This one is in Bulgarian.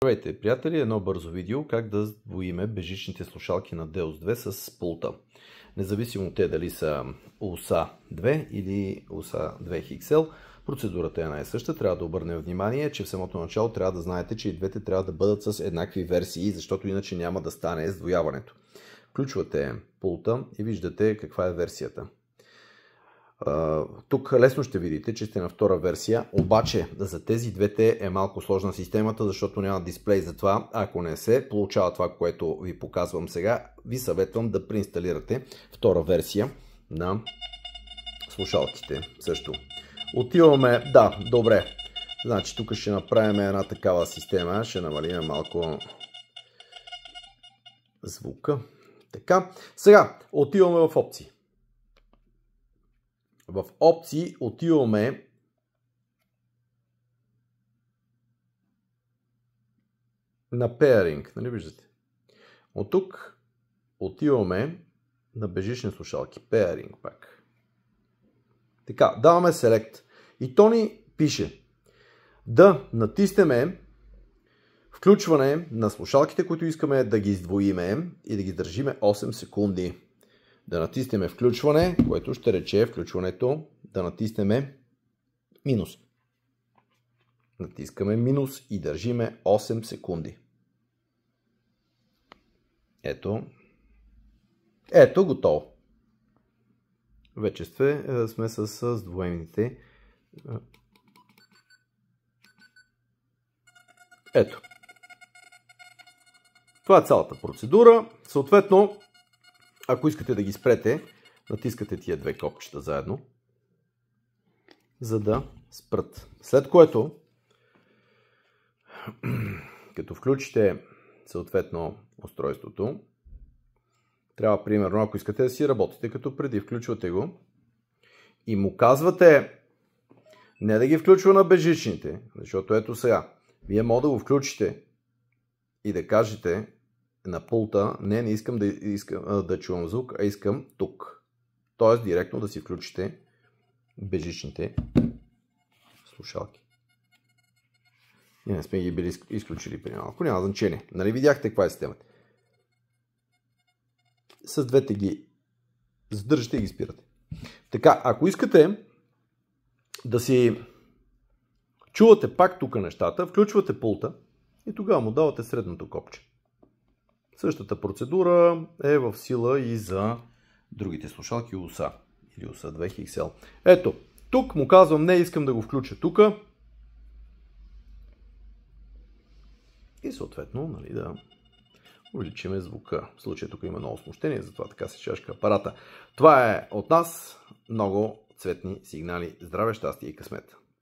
Здравейте, приятели! Едно бързо видео как да сдвоиме безжичните слушалки на Deus 2 с пулта. Независимо те дали са USA 2 или USA 2 XL, процедурата е най-съща. Трябва да обърнем внимание, че в самото начало трябва да знаете, че и двете трябва да бъдат с еднакви версии, защото иначе няма да стане сдвояването. Включвате пулта и виждате каква е версията. Тук лесно ще видите, че сте на втора версия, обаче за тези двете е малко сложна системата, защото няма дисплей, затова ако не се получава това, което ви показвам сега, ви съветвам да преинсталирате втора версия на слушалките също. Отиваме, да, добре, значи тук ще направим една такава система, ще намалим малко звука. Така, сега отиваме в опции. В опции отиваме на Pairing, нали виждате? От тук отиваме на безжични слушалки. Pairing пак. Така, даваме Select. И то ни пише да натиснем включване на слушалките, които искаме да ги издвоиме и да ги държиме 8 секунди. Да натиснем включване, което ще рече включването да натиснем минус. Натискаме минус и държиме 8 секунди. Ето готово. Вече сме с сдвоените. Ето. Това е цялата процедура. Съответно, ако искате да ги спрете, натискате тия две копчета заедно, за да спрат. След което, като включите съответно устройството, трябва примерно, ако искате да си работите като преди, включвате го и му казвате не да ги включва на безжичните, защото ето сега, вие може да го включите и да кажете на пулта, не искам да чувам звук, а искам тук. Тоест директно да си включите безжичните слушалки. Ние не сме ги били изключили при малко, няма значение. Нали видяхте каква е системата? С двете ги задържате и ги спирате. Така, ако искате да си чувате пак тук нещата, включвате пулта и тогава му давате средното копче. Същата процедура е в сила и за другите слушалки USA или USA 2 XL. Ето, тук му казвам не искам да го включа тук. И съответно, нали, да увеличим звука. В случая тук има много смущение, затова така се чашка апарата. Това е от нас. Много цветни сигнали. Здраве, щастие и късмет!